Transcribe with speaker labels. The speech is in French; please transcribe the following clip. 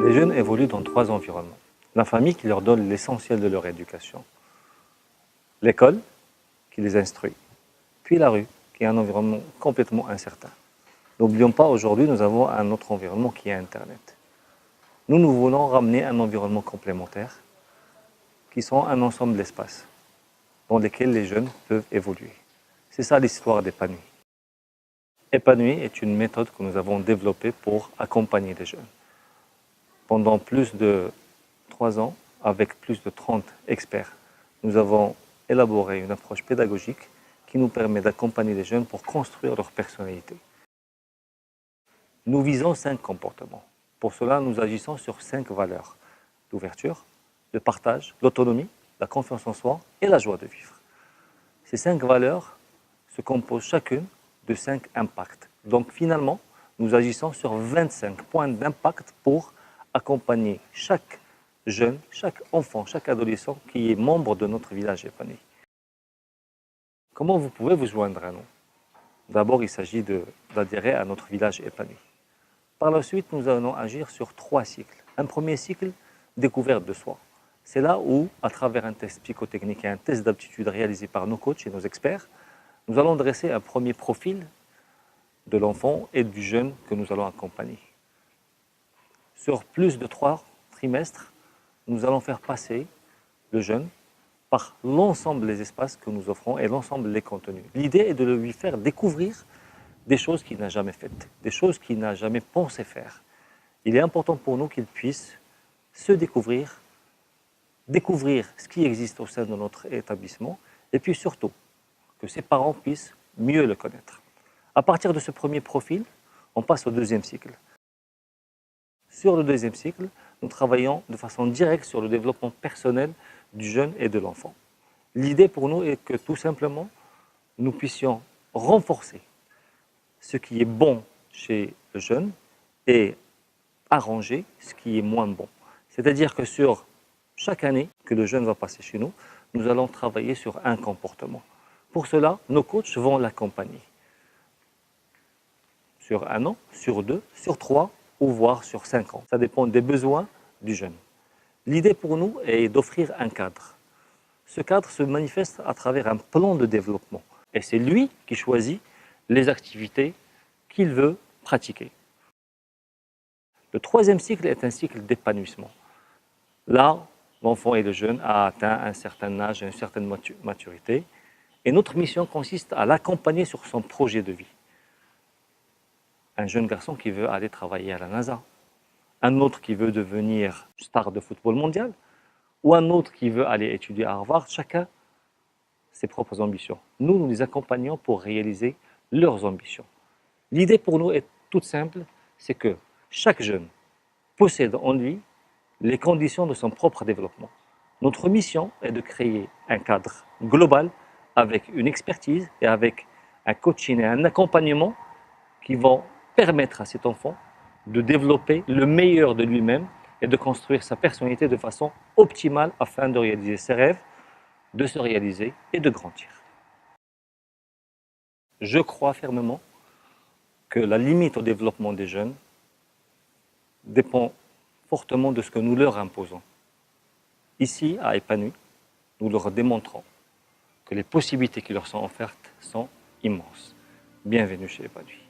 Speaker 1: Les jeunes évoluent dans 3 environnements. La famille qui leur donne l'essentiel de leur éducation. L'école qui les instruit. Puis la rue qui est un environnement complètement incertain. N'oublions pas, aujourd'hui, nous avons un autre environnement qui est Internet. Nous voulons ramener un environnement complémentaire qui sont un ensemble d'espaces dans lesquels les jeunes peuvent évoluer. C'est ça l'histoire d'Épanoui. Épanoui est une méthode que nous avons développée pour accompagner les jeunes. Pendant plus de 3 ans, avec plus de 30 experts, nous avons élaboré une approche pédagogique qui nous permet d'accompagner les jeunes pour construire leur personnalité. Nous visons 5 comportements. Pour cela, nous agissons sur 5 valeurs: l'ouverture, le partage, l'autonomie, la confiance en soi et la joie de vivre. Ces 5 valeurs se composent chacune de 5 impacts. Donc finalement, nous agissons sur 25 points d'impact pour accompagner chaque jeune, chaque enfant, chaque adolescent qui est membre de notre village épanoui. Comment vous pouvez vous joindre à nous? D'abord, il s'agit d'adhérer à notre village épanoui. Par la suite, nous allons agir sur 3 cycles. Un premier cycle, découverte de soi. C'est là où, à travers un test psychotechnique et un test d'aptitude réalisé par nos coachs et nos experts, nous allons dresser un premier profil de l'enfant et du jeune que nous allons accompagner. Sur plus de 3 trimestres, nous allons faire passer le jeune par l'ensemble des espaces que nous offrons et l'ensemble des contenus. L'idée est de lui faire découvrir des choses qu'il n'a jamais faites, des choses qu'il n'a jamais pensé faire. Il est important pour nous qu'il puisse se découvrir ce qui existe au sein de notre établissement et puis surtout que ses parents puissent mieux le connaître. À partir de ce premier profil, on passe au deuxième cycle. Sur le deuxième cycle, nous travaillons de façon directe sur le développement personnel du jeune et de l'enfant. L'idée pour nous est que tout simplement, nous puissions renforcer ce qui est bon chez le jeune et arranger ce qui est moins bon. C'est-à-dire que sur chaque année que le jeune va passer chez nous, nous allons travailler sur un comportement. Pour cela, nos coachs vont l'accompagner sur 1 an, sur 2, sur 3 ou voire sur 5 ans. Ça dépend des besoins du jeune. L'idée pour nous est d'offrir un cadre. Ce cadre se manifeste à travers un plan de développement. Et c'est lui qui choisit les activités qu'il veut pratiquer. Le troisième cycle est un cycle d'épanouissement. Là, l'enfant et le jeune a atteint un certain âge, une certaine maturité. Et notre mission consiste à l'accompagner sur son projet de vie. Un jeune garçon qui veut aller travailler à la NASA, un autre qui veut devenir star de football mondial, ou un autre qui veut aller étudier à Harvard, chacun ses propres ambitions. Nous les accompagnons pour réaliser leurs ambitions. L'idée pour nous est toute simple, c'est que chaque jeune possède en lui les conditions de son propre développement. Notre mission est de créer un cadre global avec une expertise et avec un coaching et un accompagnement qui vont permettre à cet enfant de développer le meilleur de lui-même et de construire sa personnalité de façon optimale afin de réaliser ses rêves, de se réaliser et de grandir. Je crois fermement que la limite au développement des jeunes dépend fortement de ce que nous leur imposons. Ici, à Épanoui, nous leur démontrons que les possibilités qui leur sont offertes sont immenses. Bienvenue chez Épanoui.